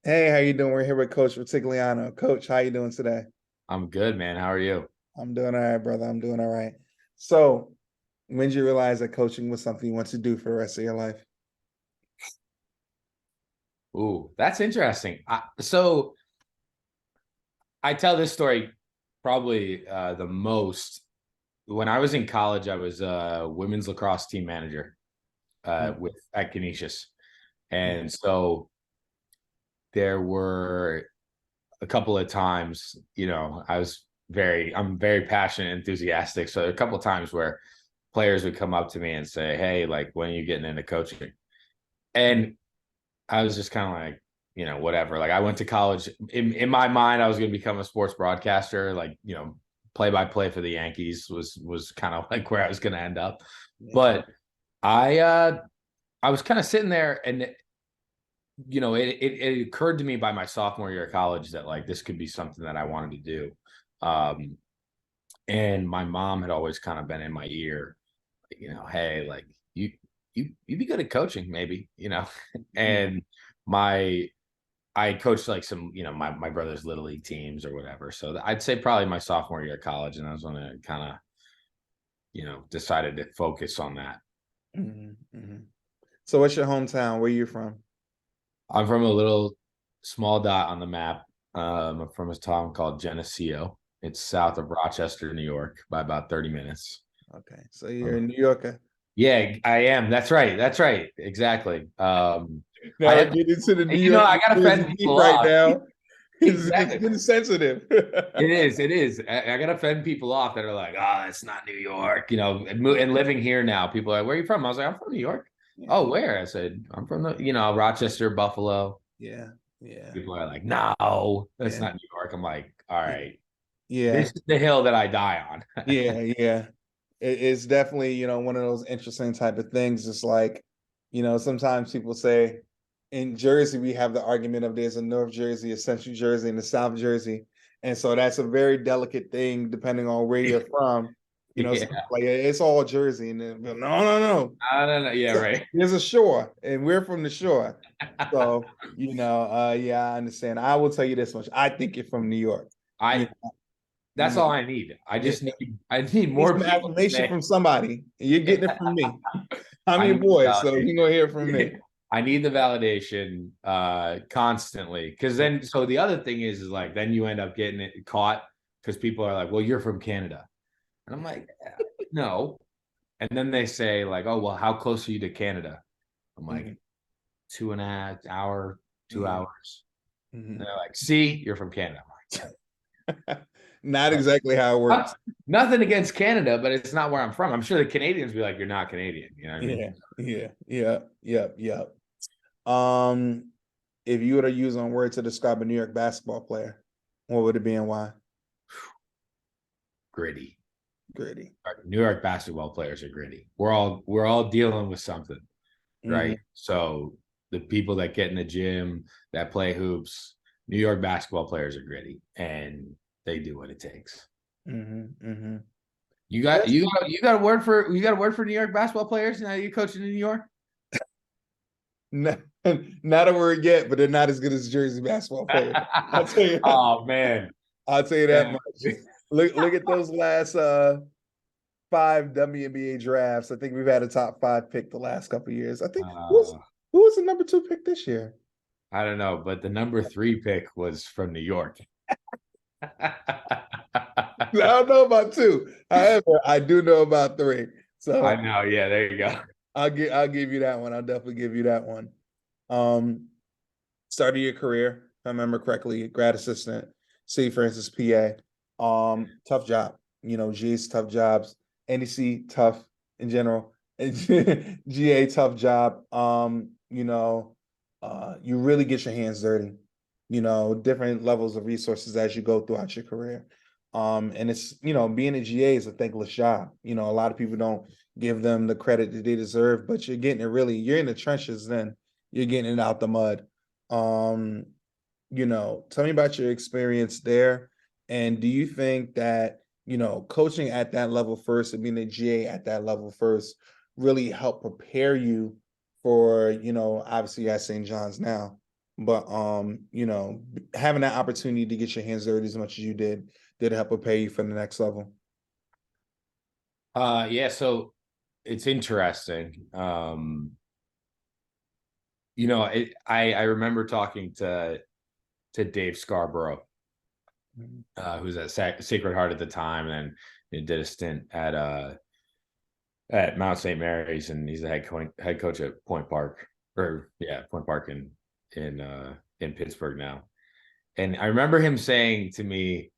Hey, how you doing? We're here with Coach Rutigliano. Coach, how you doing today? I'm good, man. How are you? I'm doing all right, brother. I'm doing all right. So, when did you realize that coaching was something you want to do for the rest of your life? Ooh, that's interesting. So I tell this story probably the most. When I was in college, I was a women's lacrosse team manager with at Canisius, and so there were a couple of times, I'm very passionate, enthusiastic. So a couple of times where players would come up to me and say, "Hey, like, when are you getting into coaching?" And I was just kind of like, whatever. Like I went to college in my mind, I was going to become a sports broadcaster, like, play by play for the Yankees was kind of like where I was going to end up. Yeah. But I I was kind of sitting there and it occurred to me by my sophomore year of college that like this could be something that I wanted to do. Um, and my mom had always kind of been in my ear, hey, like you'd be good at coaching, maybe. And my I coached like some, my brother's little league teams or whatever. So I'd say probably my sophomore year of college, and I was gonna kind of, decided to focus on that. Mm-hmm. So, what's your hometown? Where you from? I'm from a little small dot on the map. I'm from a town called Geneseo. It's south of Rochester, New York, by about 30 minutes. Okay, so you're Uh, a New Yorker. yeah, I am. That's right. That's right. Exactly. I Now, have, get into the New York, I New gotta Jersey fend beef people right off. now. It's Exactly. getting sensitive. It is. It is. I gotta fend people off that are like, "Oh, it's not New York," and living here now, people are like, "Where are you from?" I was like, "I'm from New York." Yeah, Oh, where? I said, "I'm from Rochester, Buffalo." yeah, yeah, People are like, "No, that's yeah, not New York." I'm like, "All yeah, right, this yeah, is the hill that I die on." yeah, yeah. It's definitely, one of those interesting type of things. It's like, sometimes people say in Jersey, we have the argument of there's a North Jersey, a Central Jersey, and a South Jersey. And so that's a very delicate thing depending on where you're from. Yeah, So like it's all Jersey. And then, no, no, no. I don't know. Yeah, right. There's a shore, and we're from the shore. So, yeah, I understand. I will tell you this much. I think you're from New York. You I. know, you That's know, all I need. yeah. I need Need more some people to affirmation say, from somebody. You're yeah, getting it from me. I'm I your need the boy, so you're gonna hear it from me. validation. I need the validation constantly. Cause Yeah. then so the other thing is like then you end up getting it caught because people are like, well, you're from Canada. And I'm like, no. And then they say, like, oh, well, how close are you to Canada? I'm like, Mhm. 2.5 hour, two Yeah. hours. And Mhm. they're like, see, you're from Canada. Not I'm exactly how it like, works. nothing against Canada, but it's not where I'm from. I'm sure the Canadians be like, you're not Canadian. You know what I mean? Yeah, yeah. Um, if you were to use one word to describe a New York basketball player, what would it be and why? Gritty. Gritty. New York basketball players are gritty. We're all dealing with something, Hmm. right? So the people that get in the gym, that play hoops, New York basketball players are gritty and they do what it takes. Hmm. You got Yes. you got a word for New York basketball players now you coaching in New York? Not, not a word yet, but they're not as good as Jersey basketball players. I'll tell you that. Oh man. I'll tell you that Yeah. much. Look at those last five WNBA drafts. I think we've had a top five pick the last couple of years. I think Uh, who was the number two pick this year? I don't know, but the number 3 pick was from New York. I don't know about two. However, I do know about three. I So know. Yeah, there you go. I'll give you that one. I'll definitely give you that one. Um, Started your career, if I remember correctly, grad assistant, St. Francis, PA. Tough job. G's tough jobs. NEC tough in general. GA tough job. You really get your hands dirty. Different levels of resources as you go throughout your career. And it's being a GA is a thankless job. A lot of people don't give them the credit that they deserve, but you're getting it really. You're in the trenches. Then you're getting it out the mud. um, Tell me about your experience there. And do you think that, coaching at that level first and being a GA at that level first really help prepare you for, obviously at St. John's now? but having that opportunity to get your hands dirty as much as you did help prepare you for the next level. Yeah, so it's interesting. I remember talking to Dave Scarborough, who's at Sacred Heart at the time, and he did a stint at Mount St. Mary's, and he's the head coach at Point Park, or yeah, Point Park in Pittsburgh now. And I remember him saying to me,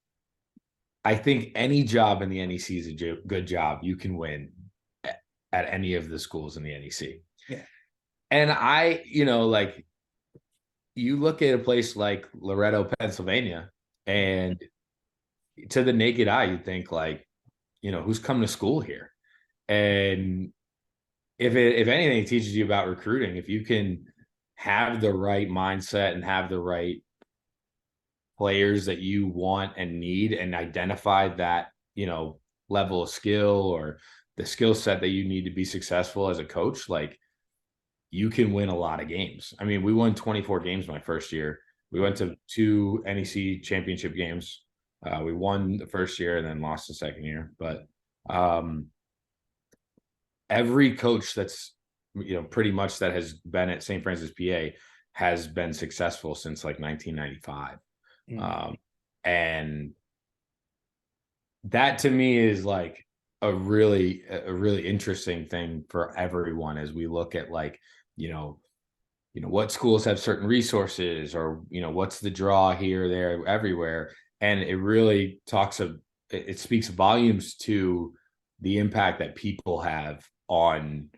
"I think any job in the NEC is a good job. You can win at any of the schools in the NEC." Yeah. And like you look at a place like Loretto, Pennsylvania, and to the naked eye, you think like, who's coming to school here? And if anything, it teaches you about recruiting. If you can have the right mindset and have the right players that you want and need, and identify that, level of skill or the skill set that you need to be successful as a coach, like you can win a lot of games. I mean, we won 24 games my first year. We went to 2 NEC championship games. We won the first year and then lost the second year. But every coach that's, pretty much that has been at St. Francis, PA, has been successful since like 1995. And that to me is like a really interesting thing for everyone as we look at like, what schools have certain resources, or, what's the draw here, there, everywhere. And it really it speaks volumes to the impact that people have on,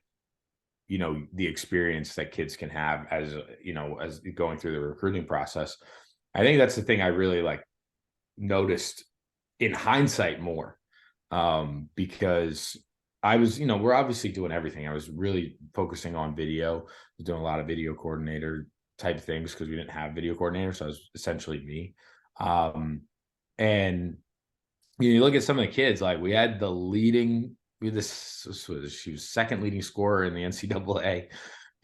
the experience that kids can have as going through the recruiting process. I think that's the thing I really like noticed in hindsight more, because I was, we're obviously doing everything. I was really focusing on video. I was doing a lot of video coordinator type things because we didn't have video coordinator, so I was essentially me. And you look at some of the kids, like we had she was second leading scorer in the NCAA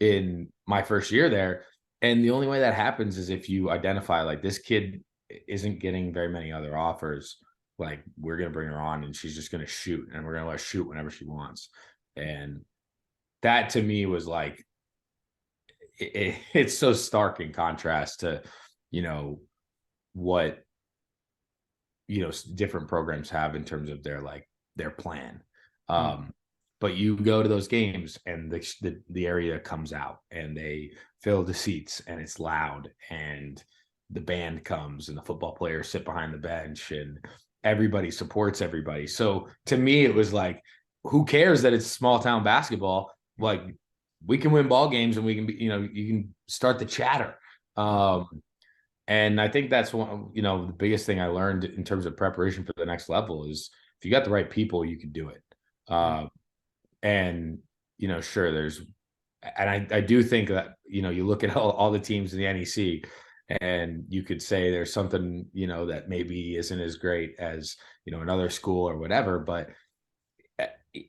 in my first year there. And the only way that happens is if you identify like this kid isn't getting very many other offers, like we're going to bring her on and she's just going to shoot, and we're going to let her shoot whenever she wants. And that to me was like, it's so stark in contrast to, what, different programs have in terms of their plan. But you go to those games and the area comes out and they fill the seats and it's loud and the band comes and the football players sit behind the bench and everybody supports everybody. So to me, it was like, who cares that it's small town basketball? Like we can win ball games and we can be, you can start the chatter. And I think that's one, the biggest thing I learned in terms of preparation for the next level is if you got the right people, you can do it. And, sure, I do think that, you look at all the teams in the NEC and you could say there's something, that maybe isn't as great as, another school or whatever, but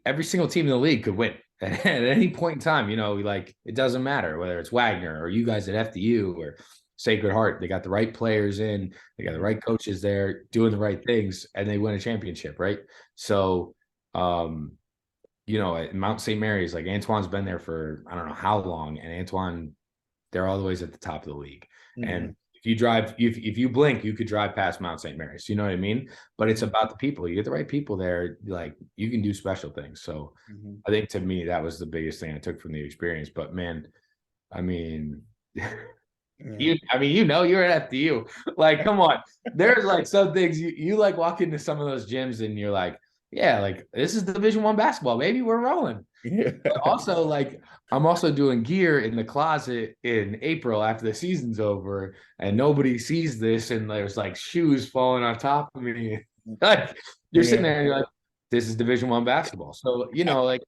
every single team in the league could win at any point in time. Like it doesn't matter whether it's Wagner or you guys at FDU or Sacred Heart. They got the right players in, they got the right coaches there doing the right things, and they win a championship, right? So at Mount St. Mary's, like Antoine's been there for I don't know how long, and Antoine, they're always at the top of the league. And if you blink, you could drive past Mount St. Mary's. You know what I mean? But it's about the people. You get the right people there, like you can do special things. So I think to me, that was the biggest thing I took from the experience. But man, I mean, you're at FDU. Like, come on. There's like some things you like walk into some of those gyms and you're like, yeah, like this is Division I basketball. Maybe we're rolling. Yeah. But also, like, I'm also doing gear in the closet in April after the season's over, and nobody sees this, and there's like shoes falling on top of me. Like you're sitting there and you're like, this is Division I basketball. So, like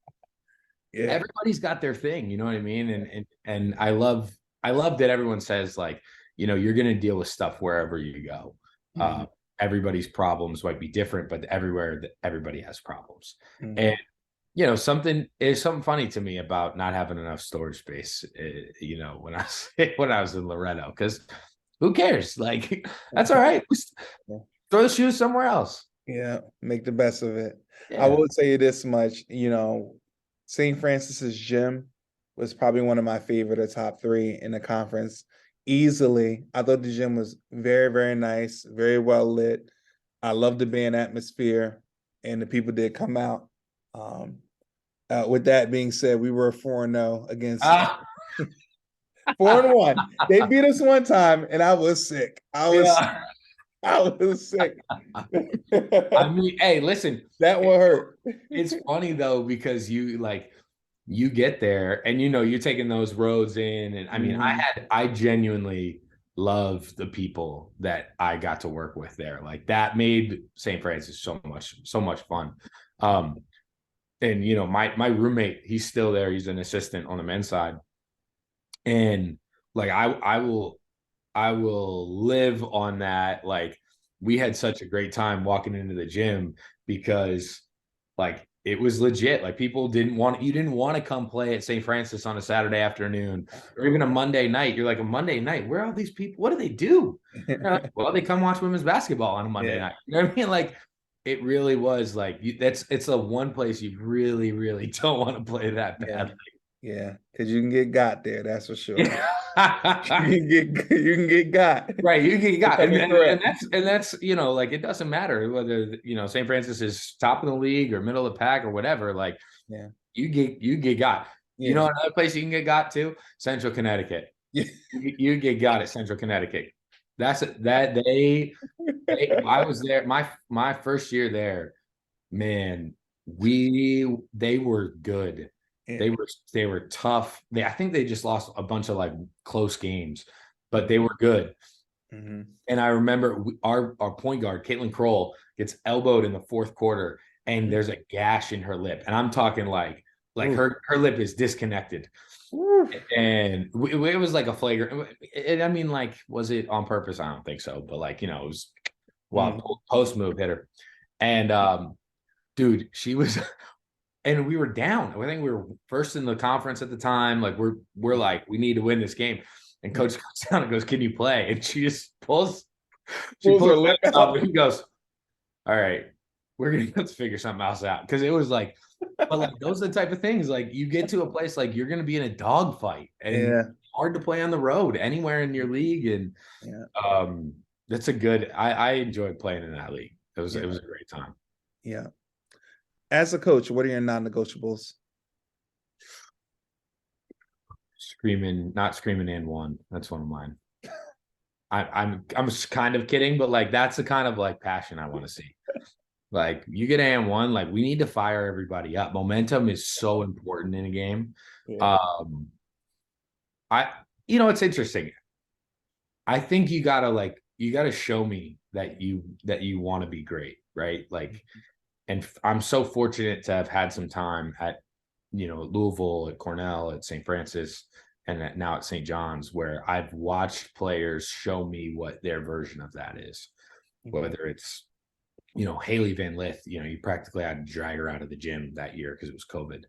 everybody's got their thing, you know what I mean? And I love that everyone says like, you're gonna deal with stuff wherever you go. Everybody's problems might be different, but everywhere that everybody has problems. And something is something funny to me about not having enough storage space. When I was when I was in Loretto, because who cares? Like that's all right. Throw the shoes somewhere else. Yeah, make the best of it. I Yeah. will tell you this much, St. Francis's gym was probably one of my favorite or top three in the conference. Easily. I thought the gym was very, very nice, very well lit. I love the band atmosphere, and the people did come out. Um, with that being said, we were 4-0 against Ah, 4-1. They beat us one time, and I was sick. yeah. I was sick. I mean, hey, listen, That one hurt. it's funny though because you get there and you're taking those roads in, and I mean, Mhm. I genuinely love the people that I got to work with there. Like that made St. Francis so much fun. Um, and my roommate, he's still there. He's an assistant on the men's side, and like I will live on that. Like we had such a great time walking into the gym because like it was legit. Like people didn't want to come play at St. Francis on a Saturday afternoon or even a Monday night. You're like, a Monday night, where are all these people? What do they do? They're like, well, they come watch women's basketball on a Monday Yeah, night. You know what I mean? Like it really was like it's the one place you really, really don't want to play that yeah, badly. yeah. Because you can get got there, that's for sure. Yeah. You can get got. Right, you got, Become a threat. and that's like it doesn't matter whether St. Francis is top of the league or middle of the pack or whatever. Like Yeah, you get got. yeah, Another place you can get got to, Central Connecticut. yeah. You get got at Central Connecticut. That I was there my first year there. Man, they were good. Yeah. They were tough. I think they just lost a bunch of like close games, but they were good. Mhm. And I remember our point guard, Caitlin Kroll, gets elbowed in the fourth quarter, and there's a gash in her lip. And I'm talking like Oof. her lip is disconnected. Oof. And it was like a flagrant. I mean, like, was it on purpose? I don't think so. But like, it was Mm. post move hit her. And dude, she was and we were down. I think we were first in the conference at the time. Like we're like, we need to win this game. And coach comes down and goes, "Can you play?" And she just she Pulls her pulls lip that off out. and he goes, "All right, we're gonna have to figure something else out." Because it was like, but like those are the type of things like you get to a place like you're gonna be in a dog fight and Yeah, hard to play on the road anywhere in your league. And yeah, that's a good I enjoyed playing in that league. It yeah, was a great time. yeah. As a coach, what are your non-negotiables? Not screaming and one. That's one of mine. I'm kind of kidding, but like that's the kind of like passion I want to see. Like you get AM one, like we need to fire everybody up. Momentum is so important in a game. Yeah. Um, I it's interesting. I think you gotta show me that you want to be great, right? Like, and I'm so fortunate to have had some time at Louisville, at Cornell, at St. Francis, and now at St. John's, where I've watched players show me what their version of that is. Mhm. Whether it's Haley Van Lith, you practically had to drag her out of the gym that year because it was COVID.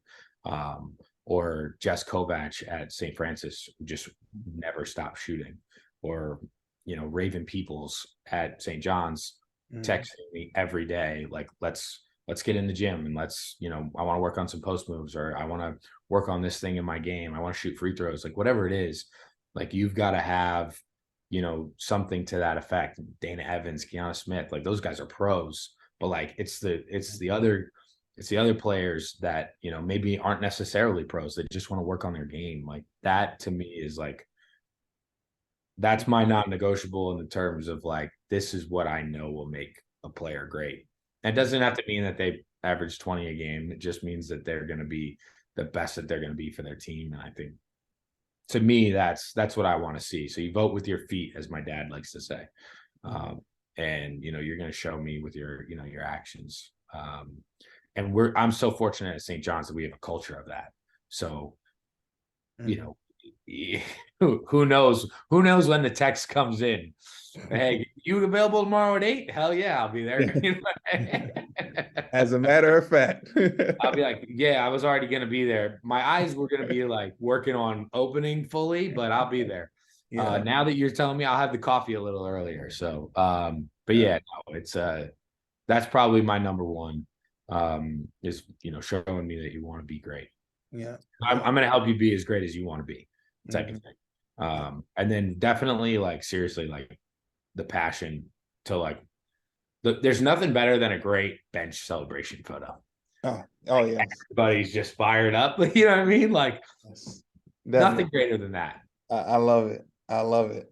Um, or Jess Kovac at St. Francis, who just never stopped shooting. Or, Raven Peoples at St. John's Mhm. texting me every day, like, let's get in the gym and I want to work on some post moves, or I want to work on this thing in my game. I want to shoot free throws, like whatever it is. Like you've got to have something to that effect. Dana Evans, Kiana Smith, like those guys are pros, but like it's the other players that maybe aren't necessarily pros that just want to work on their game. Like that to me is like that's my non-negotiable in the terms of like this is what I know will make a player great. It doesn't have to mean that they average 20 a game. It just means that they're going to be the best that they're going to be for their team. And I think to me, that's what I want to see. So you vote with your feet, as my dad likes to say, Mhm. and you're going to show me with your actions. And I'm so fortunate at St. John's that we have a culture of that. So you Mhm. know, who knows when the text comes in. Hey, you available tomorrow at 8? Hell yeah, I'll be there. As a matter of fact. I'll be like, yeah, I was already gonna be there. My eyes were gonna be like working on opening fully, but I'll be there. Yeah. Now that you're telling me, I'll have the coffee a little earlier. So, but Yeah. yeah, no, it's that's probably my number one. Is showing me that you want to be great. Yeah. I'm gonna help you be as great as you want to be, type of Mhm. thing. And then definitely like seriously like the passion to like there's nothing better than a great bench celebration photo. Oh yes. Everybody's just fired up. You know what I mean? Like Yes. nothing Definitely. greater than that. I love it. I love it.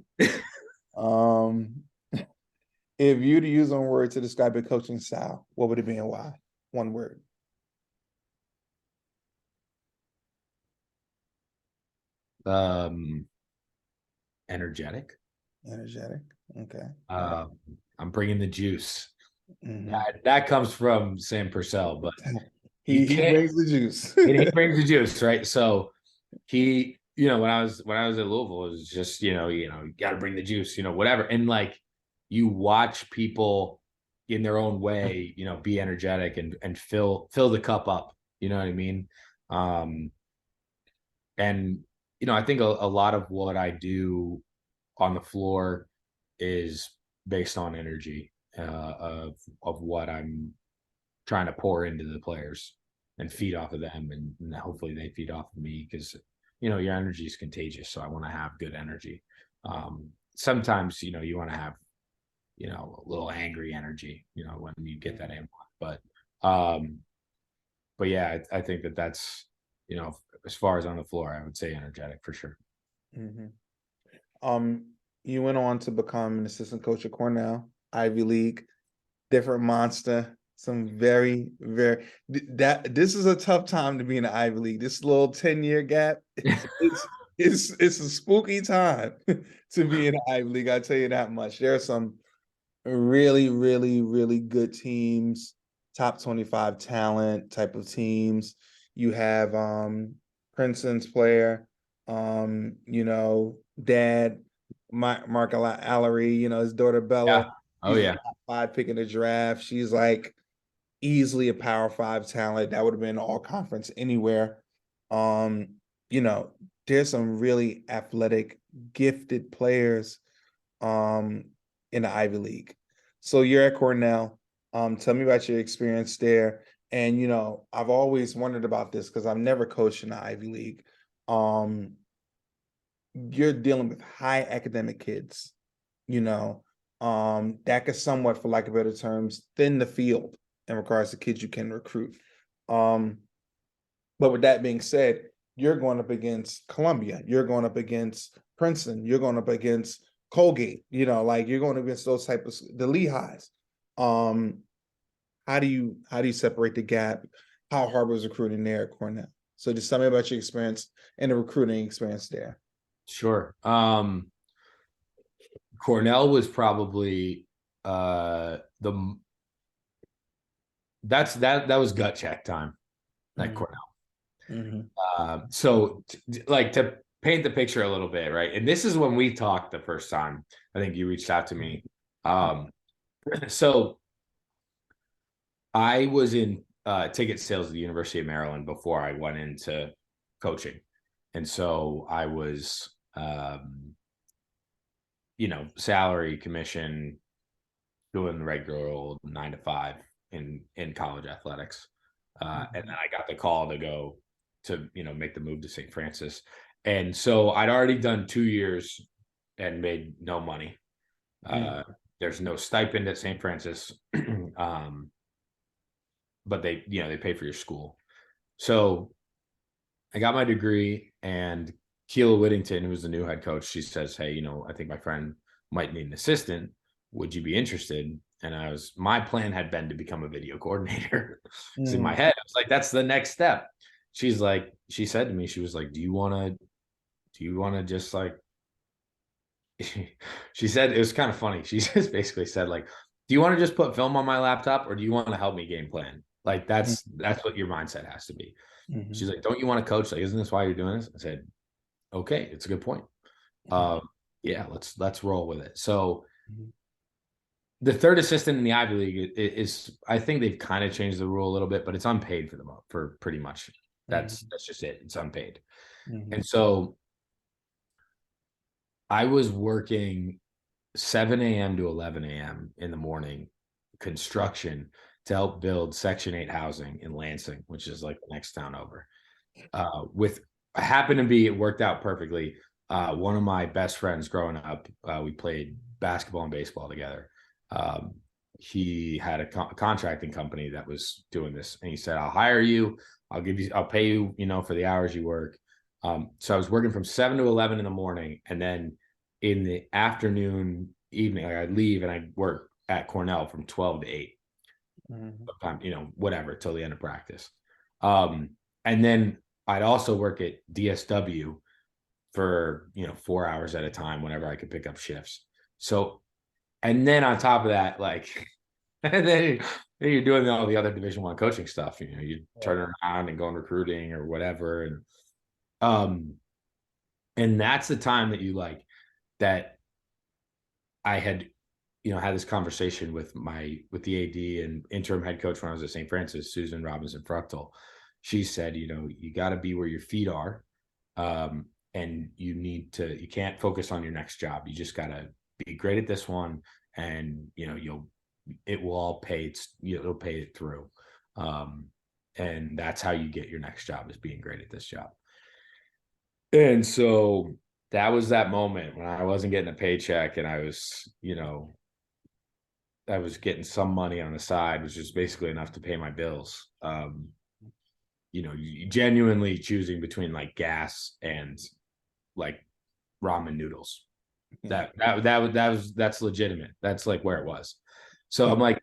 Um, if you to use one word to describe your coaching style, what would it be and why? One word. um Energetic. Energetic. Okay. uh I'm bringing the juice. Mhm. That comes from Sam Purcell, but you He can't. brings the juice. He brings the juice, right? So he, when I was at Louisville, it was just you got to bring the juice, whatever. And like you watch people in their own way, be energetic and fill the cup up. You know what I mean? Um, and I think a lot of what I do on the floor is based on energy of what I'm trying to pour into the players and feed off of them, and hopefully they feed off of me because your energy is contagious. So I want to have good energy. Sometimes you want to have a little angry energy when you get that in, but um yeah, I think that's as far as on the floor, I would say energetic for sure. Mhm. Um, you went on to become an assistant coach at Cornell, Ivy League, different monster. Some very, very that this is a tough time to be in the Ivy League. This little 10-year gap, it's it's a spooky time to be in the Ivy League. I tell you that much. There are some really, really, really good teams, top 25 talent type of teams. You have Princeton's player, dad, Mark Allery, his daughter Yeah. Bella. Oh She's a yeah. top five pick in the draft. She's like easily a power five talent. That would have been all conference anywhere. Um, you know, there's some really athletic, gifted players um in the Ivy League. So you're at Cornell. Tell me about your experience there. And I've always wondered about this because I've never coached in the Ivy League. Um, you're dealing with high academic kids, you know, that could somewhat, for lack of better terms, thin the field in regards to kids you can recruit. Um, but with that being said, you're going up against Columbia, you're going up against Princeton, you're going up against Colgate, like you're going against those type of the Lehighs. Um, how do you separate the gap? How hard was recruiting there at Cornell? So just tell me about your experience and the recruiting experience there. Sure. Cornell was probably the that was gut check time at Mhm, Cornell. mhm, So like to paint the picture a little bit, right? And this is when we talked the first time. I think you reached out to me. Um, so I was in ticket sales at the University of Maryland before I went into coaching, and so I was, salary, commission, doing the regular old 9 to 5 in college athletics. And then mhm, I got the call to go to make the move to St. Francis, and so I'd already done 2 years and made no money. Uh, mhm, there's no stipend at St. Francis, but they pay for your school. So I got my degree, and Keela Whittington, who's the new head coach, she says, "Hey, I think my friend might need an assistant. Would you be interested?" And my plan had been to become a video coordinator. So in my mhm, head, I was like, that's the next step. She said to me, she was like, do you want to just like, she said, it was kind of funny. She just basically said, like, do you want to just put film on my laptop, or do you want to help me game plan? Like, that's what your mindset has to be. mhm, She's like, don't you want to coach? Like, isn't this why you're doing this? I said, okay, it's a good point. mhm, Yeah, let's roll with it. So mhm, the third assistant in the Ivy League is I think they've kind of changed the rule a little bit, but it's unpaid for pretty much. That's just it. It's unpaid. Mm-hmm. And so I was working 7 a.m. to 11 a.m. in the morning construction to help build Section 8 housing in Lansing, which is like the next town over. With happened to be, it worked out perfectly. One of my best friends growing up, we played basketball and baseball together. Um, he had a contracting company that was doing this, and he said, "I'll hire you. I'll pay you, for the hours you work." So I was working from 7 to 11 in the morning, and then in the afternoon, evening, like I'd leave and I'd work at Cornell from 12 to 8. Sometimes, whatever, till the end of practice. And then I'd also work at DSW for 4 hours at a time whenever I could pick up shifts. So, and then on top of that, like, and then you're doing all the other Division I coaching stuff. You turn around and go on recruiting or whatever, um, and that's the time that that I had had this conversation with the AD and interim head coach when I was at St. Francis, Susan Robinson Fruchtel. She said, you got to be where your feet are. And you can't focus on your next job. You just got to be great at this one. And, it will all it'll pay it through. And that's how you get your next job, is being great at this job. And so that was that moment when I wasn't getting a paycheck and I was getting some money on the side, which is basically enough to pay my bills. You genuinely choosing between like gas and like ramen noodles. That's legitimate. That's like where it was. So I'm like,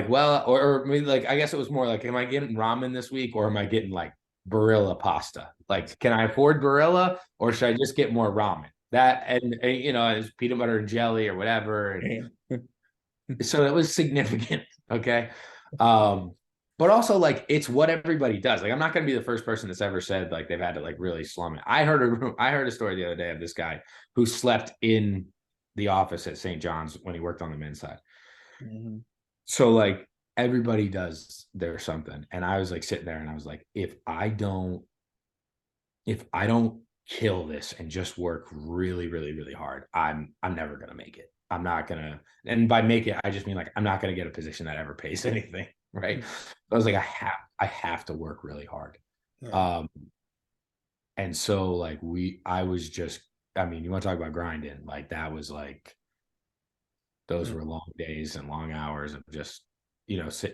well, or I mean, like, I guess it was more like, am I getting ramen this week or am I getting like Barilla pasta? Like, can I afford Barilla or should I just get more ramen? That and it's peanut butter and jelly or whatever. And so it was significant. Okay. But also like it's what everybody does. Like I'm not going to be the first person that's ever said like they've had to like really slum it. I heard a story the other day of this guy who slept in the office at St. John's when he worked on the men's side. So like everybody does their something. And I was like sitting there and I was like, if I don't kill this and just work really, really, really hard, I'm never gonna make it. I'm not gonna, and by make it, I just mean like I'm not gonna get a position that ever pays anything, right? I was like, I have to work really hard. Yeah. And so like I was just, I mean, you want to talk about grinding? Like that was like those were long days and long hours of just,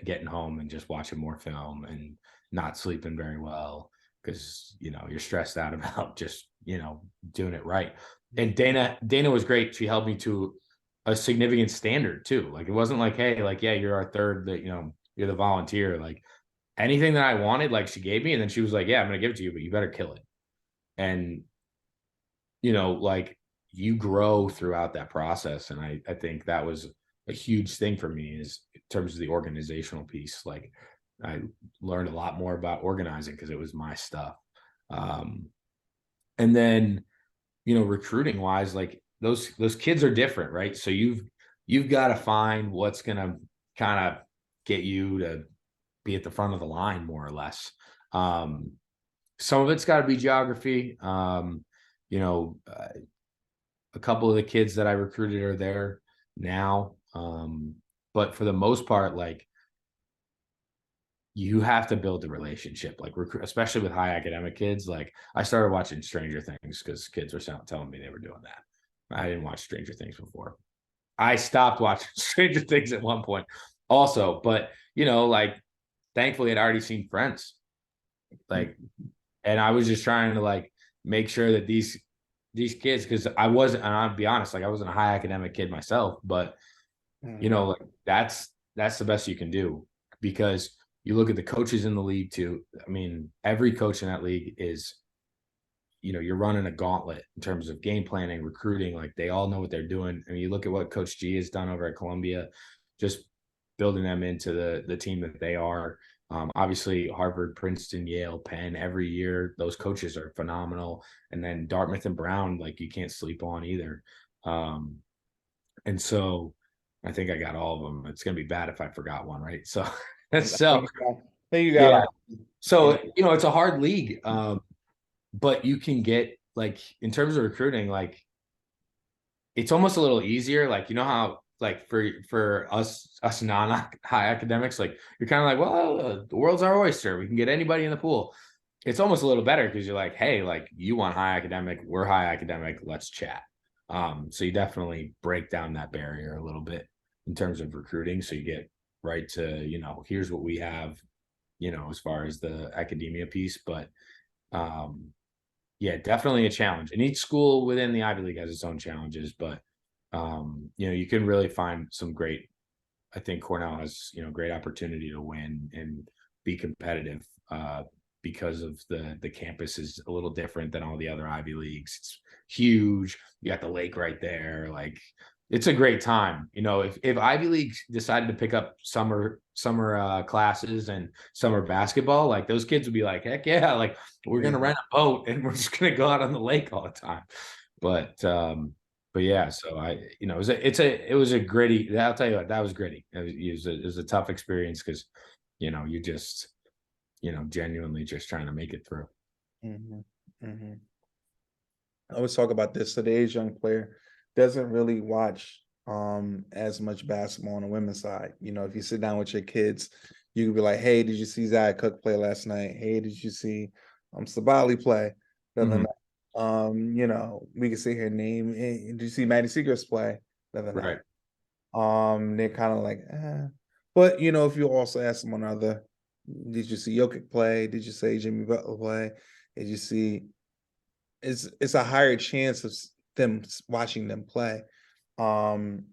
getting home and just watching more film and not sleeping very well because, you're stressed out about just, doing it right. And Dana was great. She held me to a significant standard too. Like it wasn't like, hey, like, yeah, you're our third, that, you're the volunteer. Like anything that I wanted, like she gave me, and then she was like, yeah, I'm going to give it to you, but you better kill it. And, like you grow throughout that process. And I think that was a huge thing for me is in terms of the organizational piece. Like I learned a lot more about organizing because it was my stuff. And then, recruiting wise, like those kids are different, right? So you've got to find what's going to kind of get you to be at the front of the line more or less. Some of it's got to be geography. A couple of the kids that I recruited are there now. But for the most part, like you have to build the relationship, like especially with high academic kids. Like I started watching Stranger Things because kids were telling me they were doing that. I didn't watch Stranger Things before. I stopped watching Stranger Things at one point also, but like thankfully I'd already seen Friends. Like, and I was just trying to like make sure that these kids, because I wasn't, and I'll be honest, like I wasn't a high academic kid myself, but like that's the best you can do, because you look at the coaches in the league too. I mean, every coach in that league is, you're running a gauntlet in terms of game planning, recruiting. Like they all know what they're doing. I mean, you look at what Coach G has done over at Columbia, just building them into the team that they are. Obviously, Harvard, Princeton, Yale, Penn, every year, those coaches are phenomenal. And then Dartmouth and Brown, like you can't sleep on either. And so, I think I got all of them. It's gonna be bad if I forgot one, right? So, I so think you got yeah. them. So Yeah. it's a hard league, but you can get like in terms of recruiting, like it's almost a little easier. Like how like for us non high academics, like you're kind of like, well, the world's our oyster. We can get anybody in the pool. It's almost a little better because you're like, hey, like you want high academic, we're high academic, let's chat. So you definitely break down that barrier a little bit in terms of recruiting. So you get right to, here's what we have, as far as the academia piece. But yeah, definitely a challenge. And each school within the Ivy League has its own challenges, but you can really find some great. I think Cornell has great opportunity to win and be competitive because of the campus is a little different than all the other Ivy Leagues. It's huge. You got the lake right there. Like it's a great time. If Ivy League decided to pick up summer classes and summer basketball, like those kids would be like, heck yeah, like we're gonna rent a boat and we're just gonna go out on the lake all the time. But yeah, so it was a gritty. I'll tell you what, that was gritty. It was a tough experience because you just genuinely just trying to make it through. Mhm, mhm. I always talk about this. Today's young player doesn't really watch as much basketball on the women's side. If you sit down with your kids, you could be like, "Hey, did you see Zach Cook play last night? Hey, did you see Sabali play the other Mhm. night?" We can sit here and name. Hey, did you see Maddie Seagrass play the other night? Right. They're kind of like, But if you also ask someone other, did you see Jokic play? Did you say Jimmy Butler play? Did you see it's a higher chance of them watching them play. Um,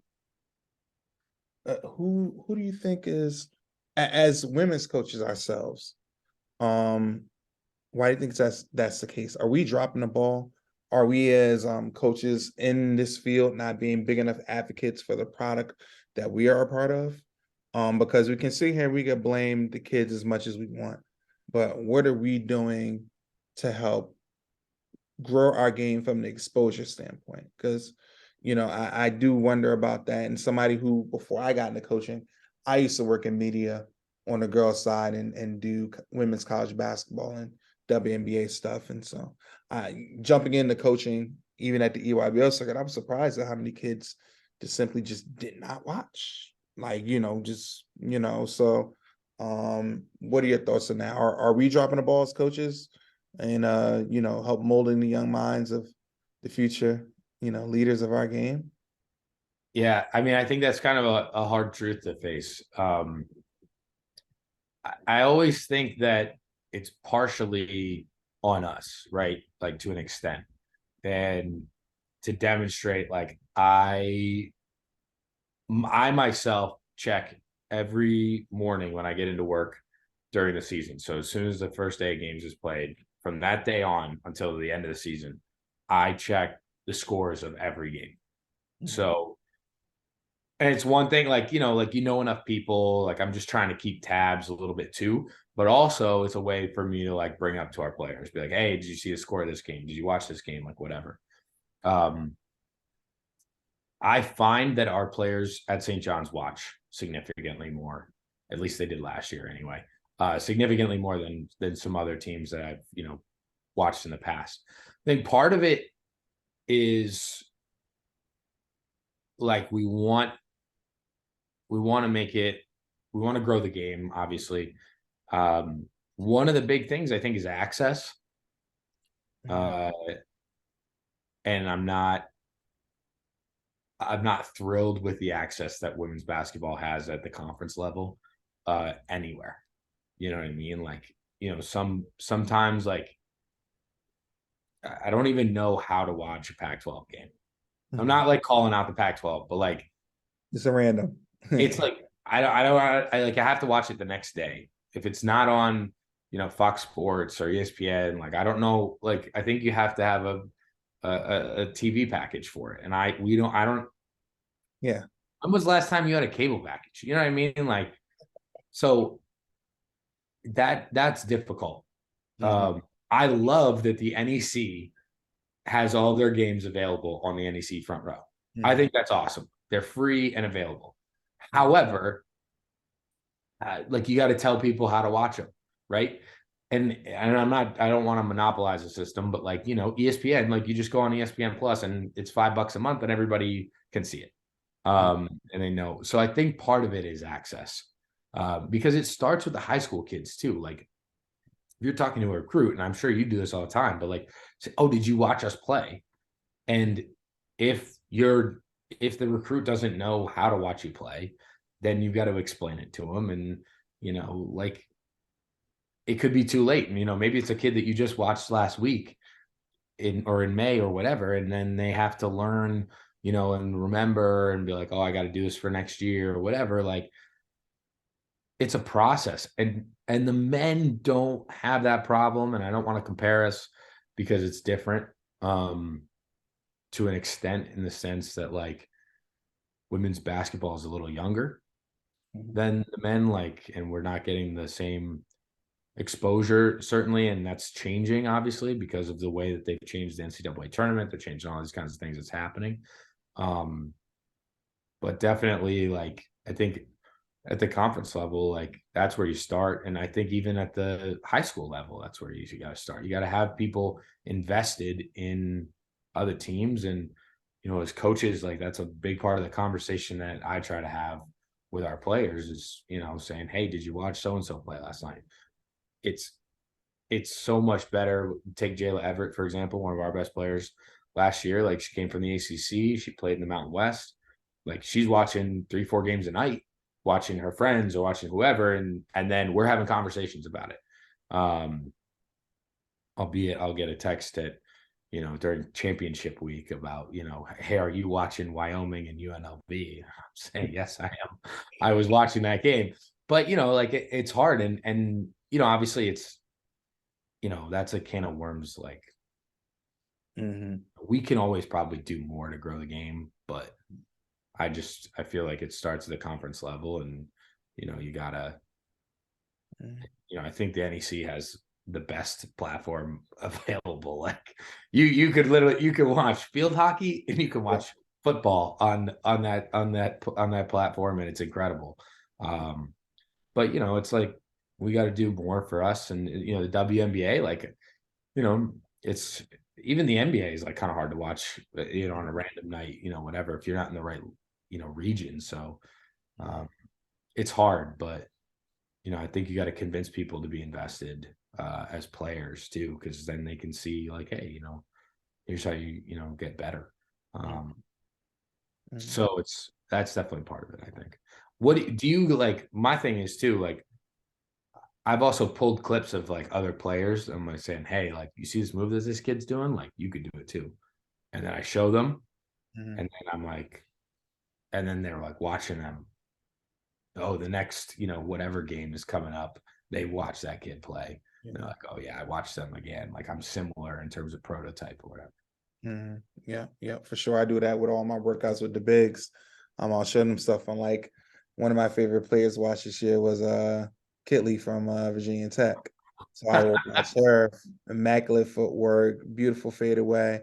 who do you think is as women's coaches ourselves? Um, why do you think that's the case? Are we dropping the ball? Are we as coaches in this field not being big enough advocates for the product that we are a part of? Because we can sit here and we can blame the kids as much as we want, but what are we doing to help grow our game from the exposure standpoint? Because I do wonder about that. And somebody who, before I got into coaching, I used to work in media on the girls side and do women's college basketball and WNBA stuff. And so jumping into coaching, even at the EYBL circuit, I was surprised at how many kids just did not watch. Like, so what are your thoughts on that? Are we dropping the ball as coaches? And help molding the young minds of the future, leaders of our game. Yeah, I mean, I think that's kind of a hard truth to face. I always think that it's partially on us, right? Like to an extent, and to demonstrate, like I myself check every morning when I get into work during the season. So as soon as the first day of games is played, from that day on until the end of the season, I check the scores of every game. Mhm. So, and it's one thing, like, like, enough people, like I'm just trying to keep tabs a little bit too, but also it's a way for me to like bring up to our players, be like, hey, did you see the score of this game? Did you watch this game? Like whatever. Um, I find that our players at St. John's watch significantly more. At least they did last year anyway. Significantly more than some other teams that I've watched in the past. I think part of it is like we want to make it, we want to grow the game, obviously. One of the big things I think is access. Mhm. Uh, and I'm not thrilled with the access that women's basketball has at the conference level anywhere. You know what I mean? Like, sometimes like I don't even know how to watch a Pac-12 game. I'm Mhm. not like calling out the Pac-12, but like Just a random. it's like I have to watch it the next day. If it's not on, Fox Sports or ESPN, like I don't know, like I think you have to have a TV package for it. And I don't. Yeah. When was the last time you had a cable package? You know what I mean? Like, so that's difficult. Mhm. I love that the NEC has all their games available on the NEC front row. I Mhm. think that's awesome. They're free and available. However, like you got to tell people how to watch them, right? And I don't want to monopolize the system, but like, ESPN, like you just go on ESPN Plus and it's $5 a month and everybody can see it. And they know. So I think part of it is access, because it starts with the high school kids too. Like if you're talking to a recruit, and I'm sure you do this all the time, but like, say, oh, did you watch us play? And if if the recruit doesn't know how to watch you play, then you've got to explain it to them. And, like it could be too late. And, maybe it's a kid that you just watched last week in May or whatever. And then they have to learn, and remember and be like, oh, I got to do this for next year or whatever. Like it's a process, and the men don't have that problem. And I don't want to compare us because it's different. To an extent, in the sense that like women's basketball is a little younger than the men, like, and we're not getting the same exposure certainly, and that's changing obviously because of the way that they've changed the NCAA tournament. They're changing all these kinds of things that's happening. But definitely, like, I think at the conference level, like that's where you start. And I think even at the high school level, that's where you got to start. You got to have people invested in other teams. And, as coaches, like that's a big part of the conversation that I try to have with our players is, saying, hey, did you watch so-and-so play last night? It's so much better. Take Jayla Everett, for example, one of our best players last year. Like she came from the ACC. She played in the Mountain West. Like she's watching 3-4 games a night, watching her friends or watching whoever. And then we're having conversations about it. I'll get a text at, during championship week about, hey, are you watching Wyoming and UNLV? I'm saying, yes, I am. I was watching that game. But, like it's hard. And, obviously it's, that's a can of worms. Like we can always probably do more to grow the game, but I feel like it starts at the conference level, and, you gotta, I think the NEC has the best platform available. Like you could watch field hockey and you can watch football on that platform, and it's incredible. But it's like we got to do more for us. And the WNBA, like, it's even the NBA is like kind of hard to watch, on a random night, whatever, if you're not in the right, region. So it's hard, but I think you got to convince people to be invested as players too, because then they can see like, hey, here's how you get better. So that's definitely part of it, I think. What do you like? My thing is too, like I've also pulled clips of like other players. I'm like saying, hey, like you see this move that this kid's doing, like you could do it too. And then I show them, and then I'm like, and then they're like watching them. Oh, the next, whatever game is coming up, they watch that kid play. They're like, oh yeah, I watched them again. Like I'm similar in terms of prototype or whatever. Yeah, for sure. I do that with all my workouts with the bigs. I'll show them stuff. I'm like, one of my favorite players to watch this year was Kitley from Virginia Tech. So I will watch her, immaculate footwork, beautiful fadeaway.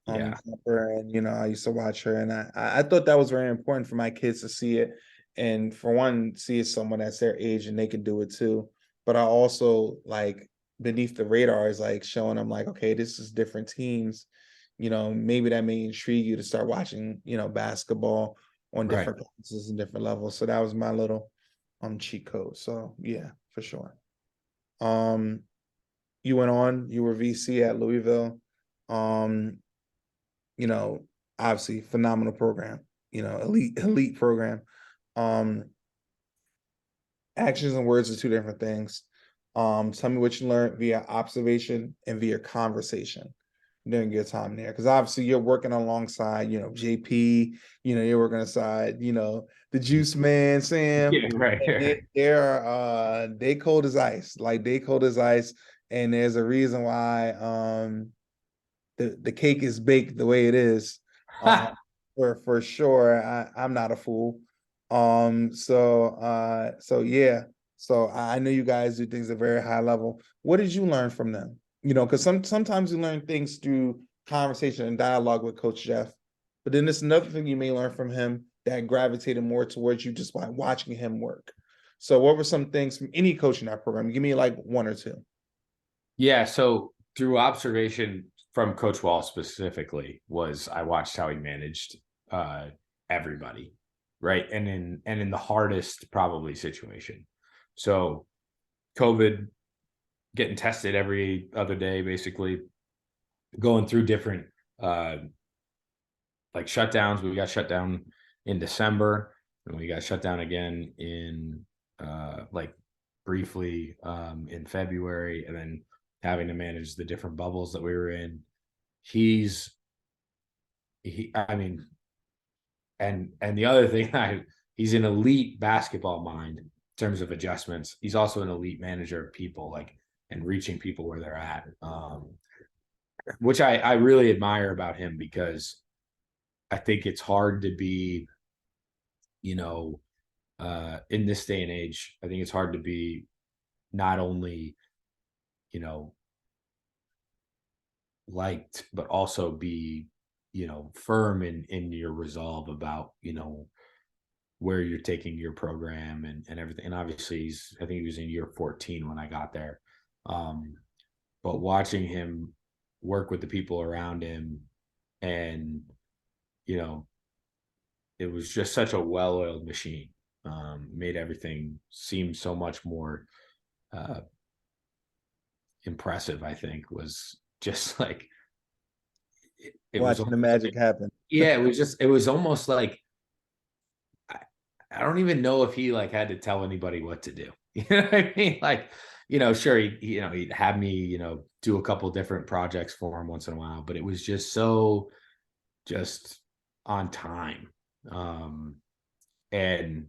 Yeah. And I used to watch her, and I thought that was very important for my kids to see it. And for one, see someone that's their age and they can do it too. But I also like beneath the radar is like showing them like, okay, this is different teams. Maybe that may intrigue you to start watching, basketball on different classes and different levels. So that was my little cheat code. So yeah, for sure. You were VC at Louisville. Um, obviously phenomenal program, elite program. Actions and words are two different things. Tell me what you learned via observation and via conversation during your time there, because obviously you're working alongside, JP, you're working alongside, the Juice Man, Sam. Yeah, right. They cold as ice, like they cold as ice, and there's a reason why the cake is baked the way it is. For sure. I'm not a fool. So yeah. So I know you guys do things at a very high level. What did you learn from them? Because sometimes you learn things through conversation and dialogue with Coach Jeff, but then there's another thing you may learn from him that gravitated more towards you just by watching him work? So what were some things from any coach in that program? Give me like one or two. Yeah, so through observation from Coach Wall specifically, was I watched how he managed everybody, right? And in the hardest probably situation. So COVID, getting tested every other day, basically going through different uh like shutdowns. We got shut down in December, and we got shut down again in like briefly in February, and then having to manage the different bubbles that we were in. He's he I mean, and the other thing, he's an elite basketball mind in terms of adjustments. He's also an elite manager of people, like, and reaching people where they're at. Which I really admire about him, because I think it's hard to be, you know, in this day and age, I think it's hard to be not only, you know, liked, but also be, firm in your resolve about, where you're taking your program and everything. And obviously I think he was in year 14 when I got there. Um, but watching him work with the people around him, and, you know, it was just such a well-oiled machine. Made everything seem so much more uh, impressive. I think was just like it was Watching the almost magic happen. yeah, it was almost like I, I don't even know if he like had to tell anybody what to do. You know what I mean? Like, sure, he'd have me, do a couple different projects for him once in a while, but it was just so just on time. And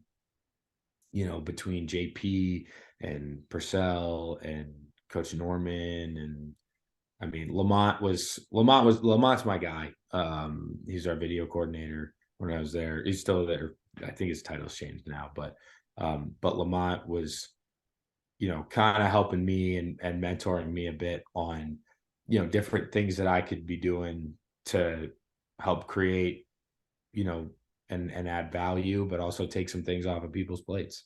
between JP and Purcell and Coach Norman, and I mean Lamont's my guy. He's our video coordinator when I was there. He's still there. I think his title's changed now, but Lamont was, kind of helping me and mentoring me a bit on, different things that I could be doing to help create, you know, and add value, but also take some things off of people's plates.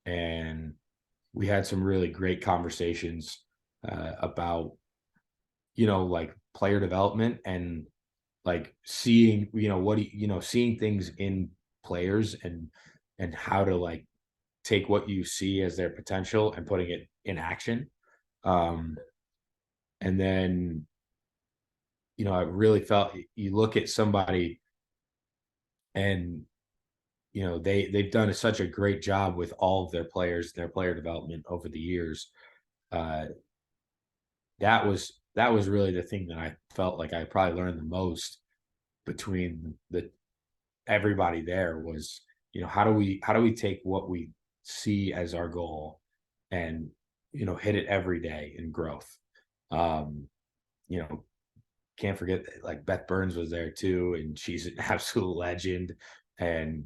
And we had some really great conversations about, like player development, and like seeing, seeing things in players, and how to like take what you see as their potential and putting it in action. Um, and then, I really felt you look at somebody, and they've done such a great job with all of their players, their player development over the years. Uh, that was really the thing that I felt like I probably learned the most between the everybody there was, how do we take what we see as our goal, and hit it every day in growth. Um, you know, can't forget that, like, Beth Burns was there too, and she's an absolute legend. And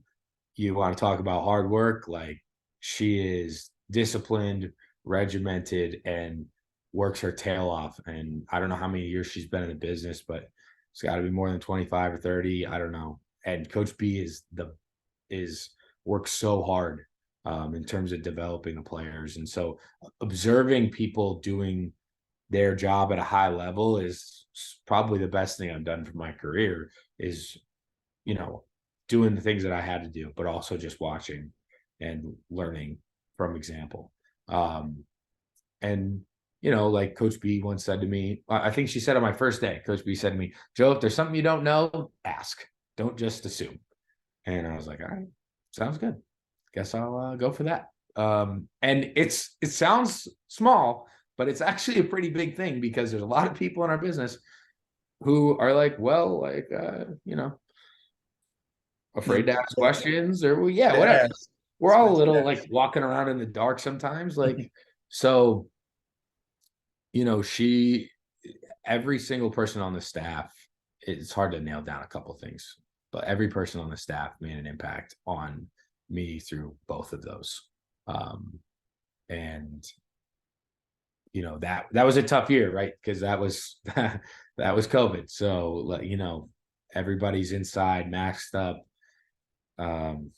you want to talk about hard work, like, she is disciplined, regimented, and works her tail off. And I don't know how many years she's been in the business, but it's got to be more than 25 or 30. I don't know. And Coach B is works so hard in terms of developing the players. And so observing people doing their job at a high level is probably the best thing I've done for my career, is, you know, doing the things that I had to do, but also just watching and learning from example. And, like Coach B once said to me, I think she said on my first day, Coach B said to me, Joe, if there's something you don't know, ask. Don't just assume. And I was like, all right, sounds good. Guess I'll go for that. And it sounds small, but it's actually a pretty big thing, because there's a lot of people in our business who are like, well, like, afraid to ask questions, or, well, yeah, whatever. Yes. We're all a little like walking around in the dark sometimes. Like, so, she, every single person on the staff, it's hard to nail down a couple of things, but every person on the staff made an impact on me through both of those. And that was a tough year, right? Because that was that was COVID. So, everybody's inside, maxed up, Um,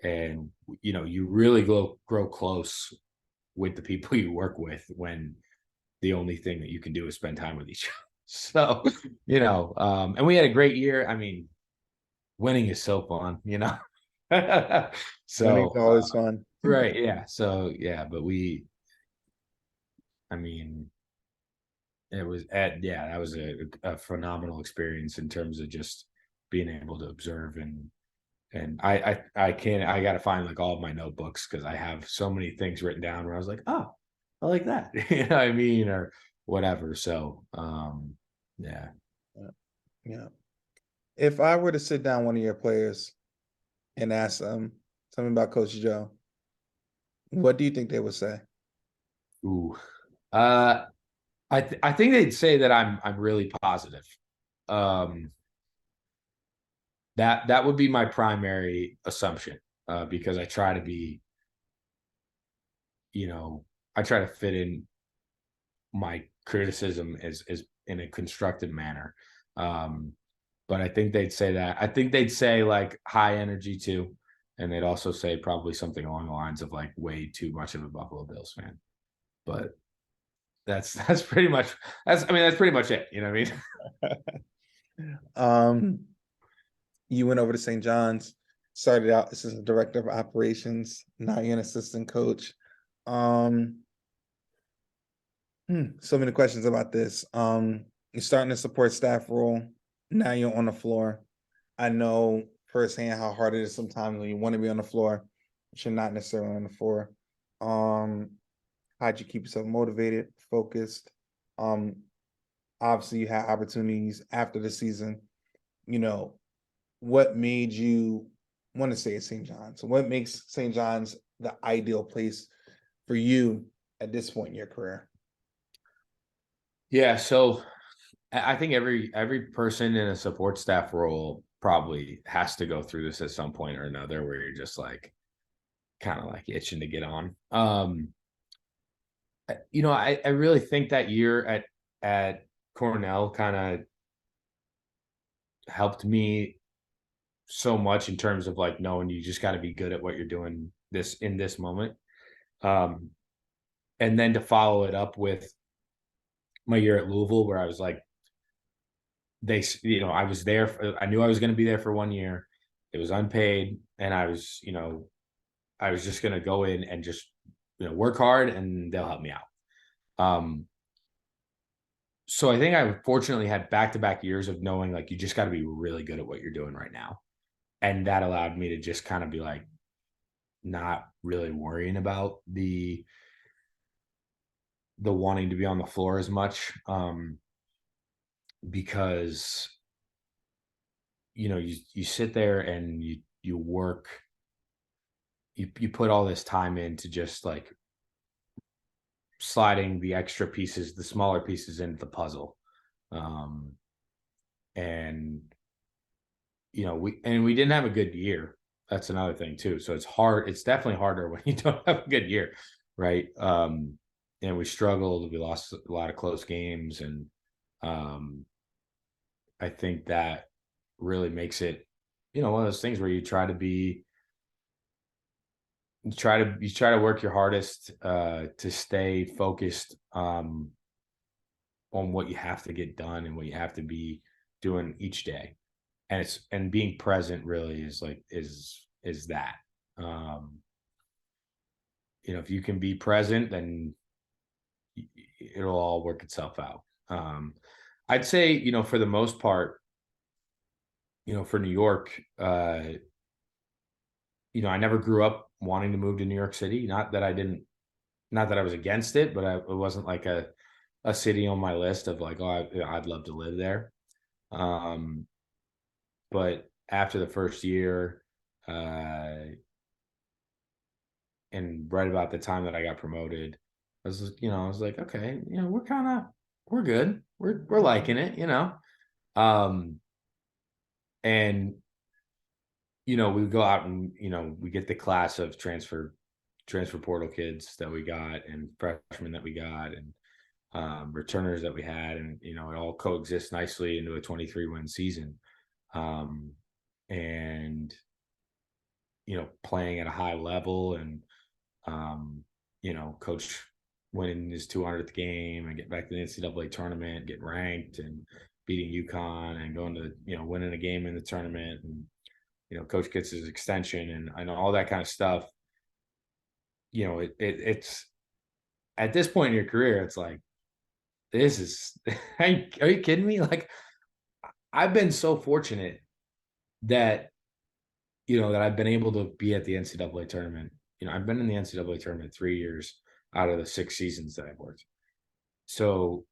and you really grow close with the people you work with when the only thing that you can do is spend time with each other. So, and we had a great year. I mean, winning is so fun. Winning's So, always fun. right, yeah. So, yeah, but I mean, that was a phenomenal experience in terms of just being able to observe and I got to find like all of my notebooks because I have so many things written down where I was like, oh, I like that, you know what I mean, or whatever. So, yeah. Yeah. Yeah. If I were to sit down one of your players and ask them something about Coach Joe, what do you think they would say? Ooh. Uh, I think they'd say that I'm really positive. Um, that would be my primary assumption, because I try to be, you know, I try to fit in my criticism as in a constructive manner. Um, but I think they'd say that. I think they'd say like high energy too, and they'd also say probably something along the lines of like way too much of a Buffalo Bills fan. But that's pretty much that's pretty much it. You know what I mean? Um, you went over to St. John's, started out as a director of operations, now you're an assistant coach. Um, so many questions about this. You're starting a support staff role. Now you're on the floor. I know firsthand how hard it is sometimes when you want to be on the floor, but you're not necessarily on the floor. Um, how'd you keep yourself motivated, focused? Um, obviously you had opportunities after the season. You know, what made you want to stay at St. John's? So what makes St. John's the ideal place for you at this point in your career? Yeah. So I think every person in a support staff role probably has to go through this at some point or another, where you're just like kind of like itching to get on. I really think that year at Cornell kind of helped me so much in terms of like knowing you just got to be good at what you're doing this in this moment. Um, and then to follow it up with my year at Louisville, where I was like, I was there. I knew I was going to be there for 1 year. It was unpaid, and I was just going to go in and just work hard, and they'll help me out. So I think I fortunately had back to back years of knowing like you just got to be really good at what you're doing right now, and that allowed me to just kind of be like not really worrying about the wanting to be on the floor as much, because you sit there and you work, you put all this time into just like sliding the extra pieces, the smaller pieces into the puzzle. um and we didn't have a good year. That's another thing too. So it's definitely harder when you don't have a good year, right? And we struggled, we lost a lot of close games, and um I think that really makes it one of those things where you try to work your hardest to stay focused on what you have to get done and what you have to be doing each day. And being present really is like is that. um if you can be present, then it'll all work itself out. I'd say, for the most part, for New York, I never grew up wanting to move to New York City. Not that I was against it, but it wasn't like a city on my list of like, oh, I'd love to live there. Um, but after the first year, uh, and right about the time that I got promoted, I was like, okay, we're good. We're liking it. Um, and we go out and we get the class of transfer portal kids that we got and freshmen that we got and returners that we had, and it all coexists nicely into a 23-win season. Um, and, playing at a high level, and, coach winning his 200th game and get back to the NCAA tournament, get ranked and beating UConn and going to, winning a game in the tournament, and, coach gets his extension and all that kind of stuff. It's at this point in your career, it's like, this is, are you kidding me? Like, I've been so fortunate that, that I've been able to be at the NCAA tournament. I've been in the NCAA tournament 3 years out of the 6 seasons that I've worked. So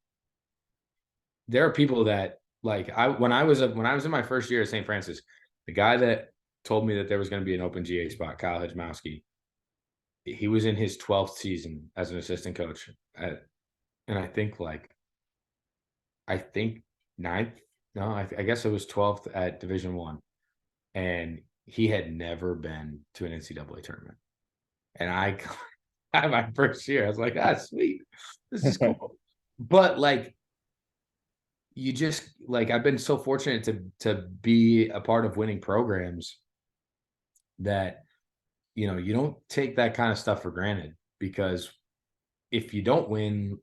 there are people that, like, when I was in my first year at St. Francis, the guy that told me that there was going to be an open GA spot, Kyle Hedgemowski, he was in his 12th season as an assistant coach and I think ninth. No, I guess it was 12th at Division One, and he had never been to an NCAA tournament. And I, at my first year, I was like, sweet, this is cool. But like, you just, like, I've been so fortunate to be a part of winning programs that, you don't take that kind of stuff for granted, because if you don't win,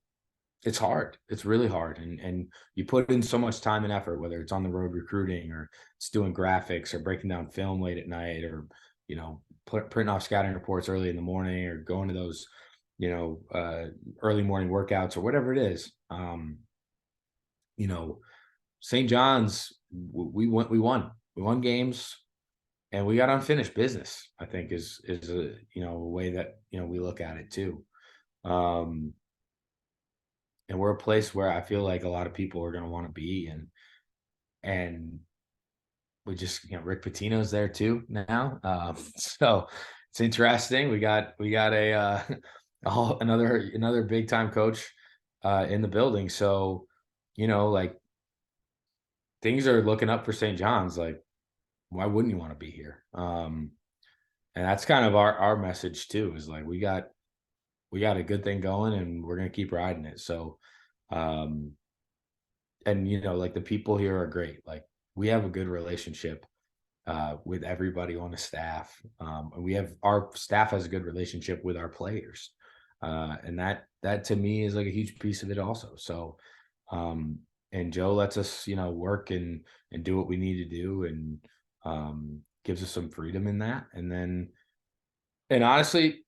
it's hard. It's really hard. And you put in so much time and effort, whether it's on the road recruiting, or it's doing graphics, or breaking down film late at night, or, printing off scouting reports early in the morning, or going to those, early morning workouts, or whatever it is. St. John's, we won games, and we got unfinished business, I think is a, a way that, we look at it too. And we're a place where I feel like a lot of people are going to want to be, and we just, Rick Pitino's there too now. So it's interesting. We got a another big time coach in the building. So, like, things are looking up for St. John's. Like, why wouldn't you want to be here? And that's kind of our message too, is like, we got a good thing going, and we're going to keep riding it. So, and, like, the people here are great. Like, we have a good relationship with everybody on the staff. And our staff has a good relationship with our players. And that to me is like a huge piece of it also. So, and Joe lets us, work and do what we need to do, and gives us some freedom in that. And honestly,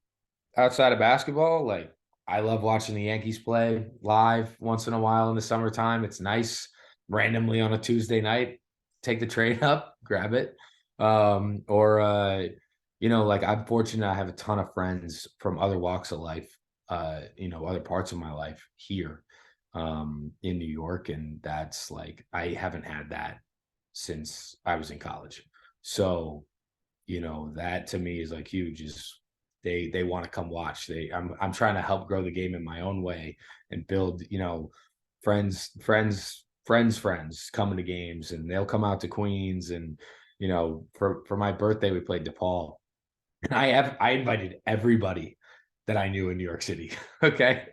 outside of basketball, like, I love watching the Yankees play live once in a while in the summertime. It's nice, randomly on a Tuesday night, take the train up, grab it. Or like, I'm fortunate I have a ton of friends from other walks of life, other parts of my life here in New York. And that's, like, I haven't had that since I was in college. So, that to me is like huge, is they want to come watch. I'm trying to help grow the game in my own way, and build, friends coming to games, and they'll come out to Queens. And, for my birthday, we played DePaul, and I invited everybody that I knew in New York City. Okay.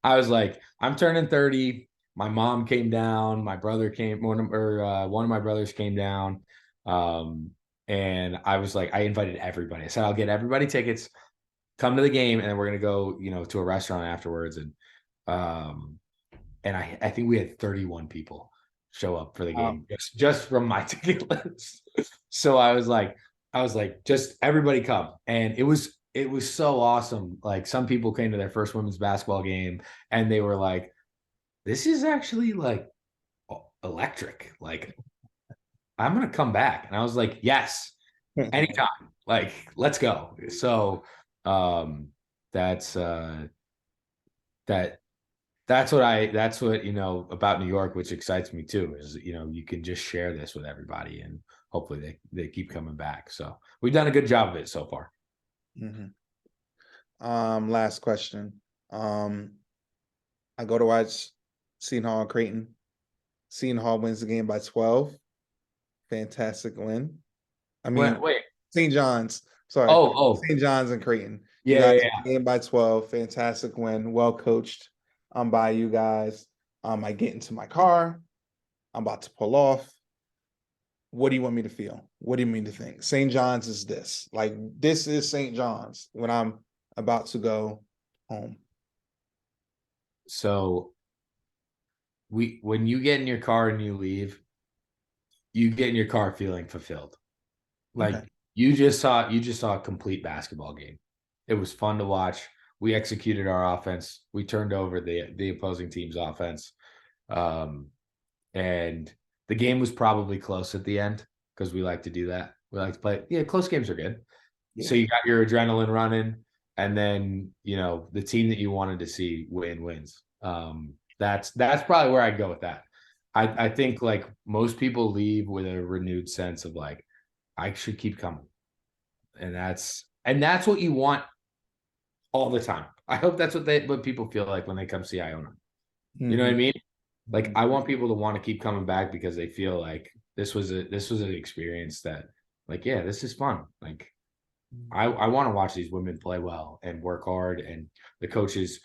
I was like, I'm turning 30. My mom came down. My brother came, one of my brothers came down. And I was like, I invited everybody. I said, I'll get everybody tickets, come to the game, and then we're gonna go, to a restaurant afterwards. And I think we had 31 people show up for the game, just from my ticket list. So I was like, just everybody come. And it was so awesome. Like, some people came to their first women's basketball game, and they were like, this is actually, like, electric. Like, I'm gonna come back. And I was like, yes, anytime. Like, let's go. So that's that that's what, about New York, which excites me too, is, you can just share this with everybody, and hopefully they keep coming back. So we've done a good job of it so far. Last question. I go to watch Seton Hall Creighton. Seton Hall wins the game by 12. Fantastic win. I mean, Wait. St. John's. Sorry. Oh. St. John's and Creighton. You Yeah. guys game by 12. Fantastic win. Well coached. I'm by you guys. I get into my car. I'm about to pull off. what do you want me to feel? What do you mean to think? St. John's is this. Like, this is St. John's when I'm about to go home. So when you get in your car and you leave, you get in your car feeling fulfilled. Like Okay. you just saw a complete basketball game. It was fun to watch. We executed our offense. We turned over the opposing team's offense. And the game was probably close at the end because we like to do that. We like to play. Yeah, close games are good. So Yeah. you got your adrenaline running, and then the team that you wanted to see wins. That's probably where I'd go with that. I think like most people leave with a renewed sense of like I should keep coming, and that's what you want all the time. I hope that's what people feel like when they come see Iona. You know what I Mhm. mean? Like Mhm. I want people to want to keep coming back because they feel like this was an experience that like yeah, this is fun. Like I want to watch these women play well and work hard, and the coaches,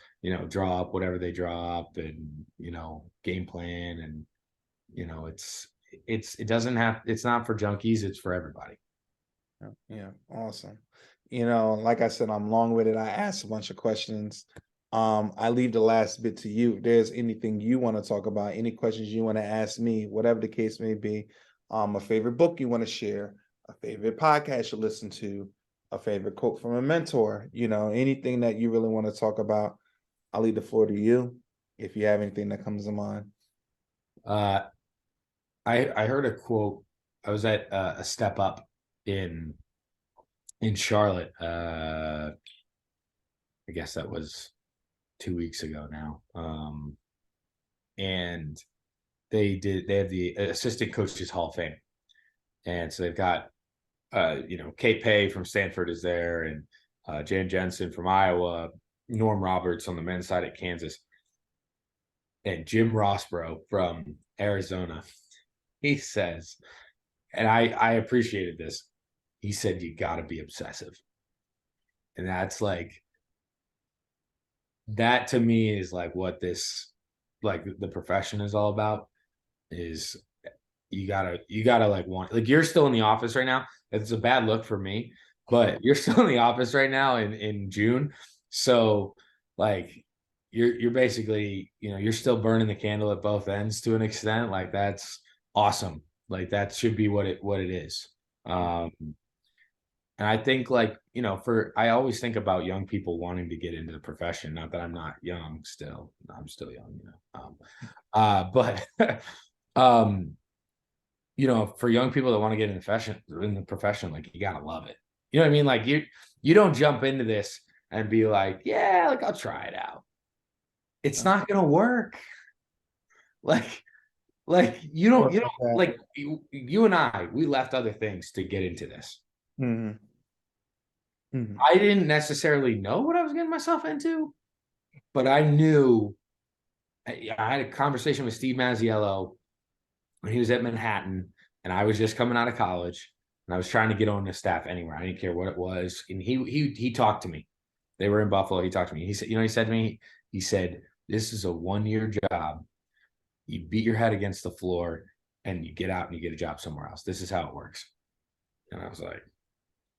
draw up whatever they draw up, and game plan, and it doesn't have it's not for junkies, it's for everybody. Yeah, awesome. Like I said, I'm long-winded. I asked a bunch of questions. I leave the last bit to you. If there's anything you want to talk about, any questions you want to ask me, whatever the case may be, a favorite book you want to share, a favorite podcast you listen to, a favorite quote from a mentor, anything that you really want to talk about, I'll leave the floor to you if you have anything that comes to mind. Uh, I heard a quote. I was at a step up in Charlotte. I guess that was 2 weeks ago now. And they have the assistant coaches Hall of Fame, and so they've got Kate Pay from Stanford is there, and Jan Jensen from Iowa, Norm Roberts on the men's side at Kansas, and Jim Rossborough from Arizona. He says, and I appreciated this. He said, you got to be obsessive. And that's like, that to me is like what this, like the profession is all about is you gotta like want, like you're still in the office right now. It's a bad look for me, but you're still in the office right now in June. So like you're basically, you're still burning the candle at both ends to an extent. Like that's awesome. Like that should be what it is. Um, and I think like, I always think about young people wanting to get into the profession. Not that I'm not young still. I'm still young, but um, for young people that want to get in the profession, like you gotta love it. You know what I mean? Like you don't jump into this and be like, yeah, like I'll try it out. It's not gonna work. Like, you don't like you and I, we left other things to get into this. Mhm. Mhm. I didn't necessarily know what I was getting myself into, but I knew I had a conversation with Steve Mazziello when he was at Manhattan, and I was just coming out of college, and I was trying to get on the staff anywhere. I didn't care what it was, and he talked to me. They were in Buffalo. He talked to me. He said, he said to me, he said, "This is a 1-year job. You beat your head against the floor, and you get out and you get a job somewhere else. This is how it works." And I was like,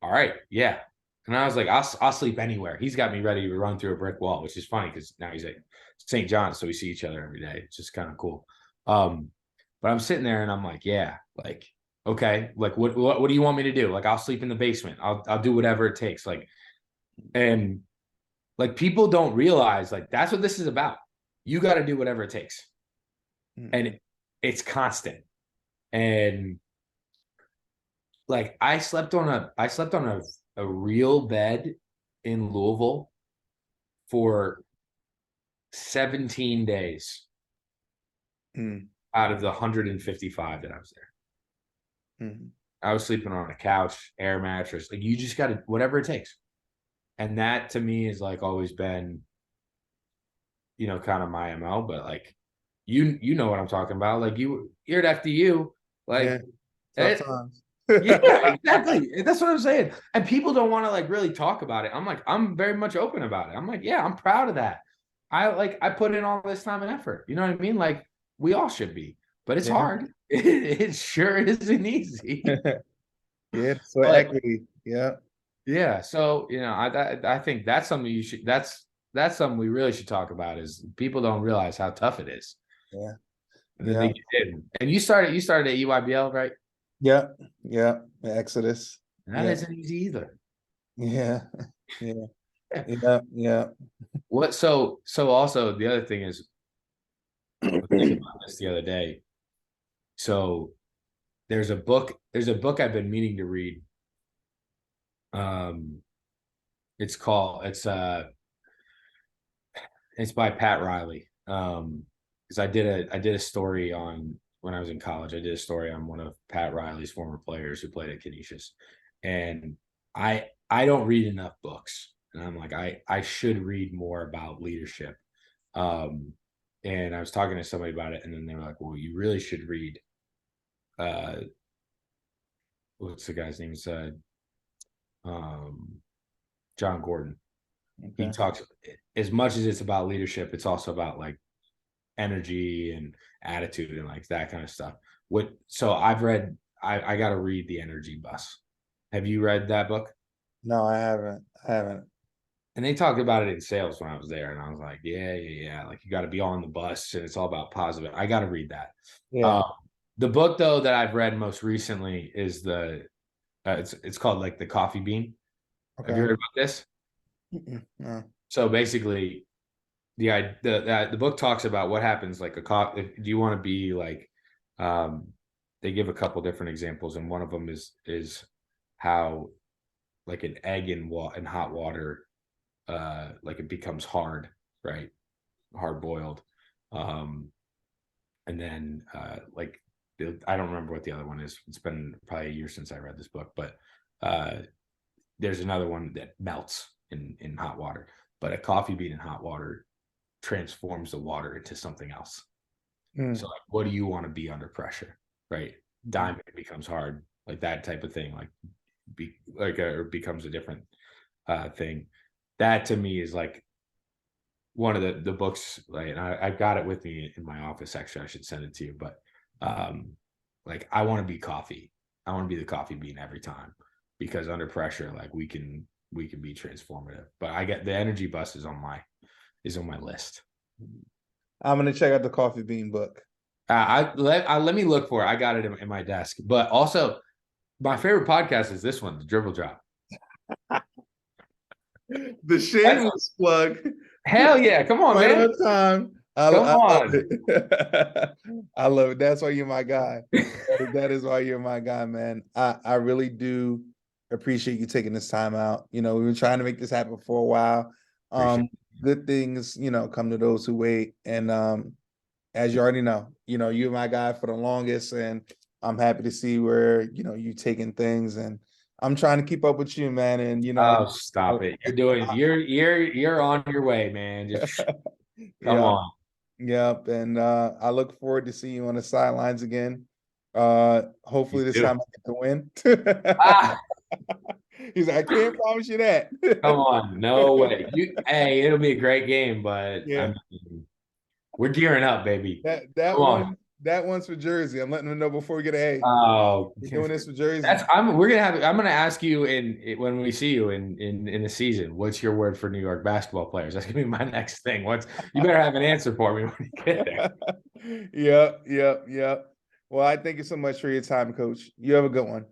"All right, yeah." And I was like, I'll sleep anywhere. He's got me ready to run through a brick wall, which is funny because now he's at St. John's, so we see each other every day. It's just kind of cool. Um, but I'm sitting there and I'm like, yeah, like, okay, like what do you want me to do? Like, I'll sleep in the basement. I'll do whatever it takes. Like, and like people don't realize like that's what this is about. You got to do whatever it takes, and it's constant. And like I slept on a real bed in Louisville for 17 days Mhm. out of the 155 that I was there. Mhm. I was sleeping on a couch, air mattress. Like you just got to whatever it takes. And that to me has like always been, kind of my MO. But like you know what I'm talking about. Like you're at FDU, Yeah, like tough it, times. yeah, exactly. That's what I'm saying. And people don't want to like really talk about it. I'm like, I'm very much open about it. I'm like, yeah, I'm proud of that. I put in all this time and effort. You know what I mean? Like we all should be. but it's Yeah. hard. It sure isn't easy. Yeah. So But equity. Yeah. yeah, so I think that's something you should. That's something we really should talk about. Is people don't realize how tough it is, Yeah. and then they Yeah. get in. And you started at EYBL, right? Yeah. Yeah. Exodus. And that Yeah. isn't easy either. Yeah. Yeah. Yeah. Yeah. So also the other thing is, I was thinking about this the other day. So there's a book I've been meaning to read. Um, it's by Pat Riley. Because I did a story on when I was in college. I did a story on one of Pat Riley's former players who played at Canisius, and I don't read enough books, and I'm like I should read more about leadership. Um, and I was talking to somebody about it, and then they were like, "Well, you really should read." Uh, what's the guy's name? It's um, John Gordon. He Okay. talks as much as it's about leadership, it's also about like energy and attitude and like that kind of stuff. So I got to read The Energy Bus. Have you read that book? No, I haven't. I haven't. And they talked about it in sales when I was there, and I was like, yeah. Like you got to be on the bus, and it's all about positive. I got to read that. Yeah. Uh, the book though that I've read most recently is it's called like The Coffee Bean. Have you Okay. heard about this? No. So basically, the book talks about what happens like do you want to be like um they give a couple different examples, and one of them is how like an egg in hot water like it becomes hard, right? Hard boiled. um and then like I don't remember what the other one is. It's been probably a year since I read this book, but uh there's another one that melts in hot water, but a coffee bean in hot water transforms the water into something else. So Mm. like, what do you want to be under pressure? Right. Mhm. Diamond becomes hard, like that type of thing, or becomes a different thing. That to me is like one of the books, like, and I've got it with me in my office. Actually, I should send it to you. But um, like I want to be coffee. I want to be the coffee bean every time, because under pressure, like we can be transformative. But I get the energy bus is on my list. I'm gonna check out the Coffee Bean book. Let me look for it. I got it in my desk. But also, my favorite podcast is this one, the Dribble Drop. The That's shameless plug. hell yeah! Come on, Right man. on time. Come I love on. it. I love it. That's why you're my guy. That is why you're my guy, man. I really do appreciate you taking this time out. We've been trying to make this happen for a while. Appreciate Um, Good things, come to those who wait. And as you already know, you're my guy for the longest, and I'm happy to see where, you taking things, and I'm trying to keep up with you, man. And Oh, I, stop it! You're on your way, man. Just come yeah. on. Yep, and I look forward to seeing you on the sidelines again. You Hopefully this do. time I get to win. Ah, He's like, I can't promise you that. come on. No way. Hey, it'll be a great game, but Yeah, we're gearing up, baby. that Come that on. one that one's for Jersey. I'm letting them know before we get a. Hey, Oh, we're doing this for that's Jersey. I'm gonna ask you when we see you in the season, what's your word for New York basketball players? That's gonna be my next thing. You better have an answer for me when you get there. Yep, yep, yep. Well, I thank you so much for your time, Coach. You have a good one.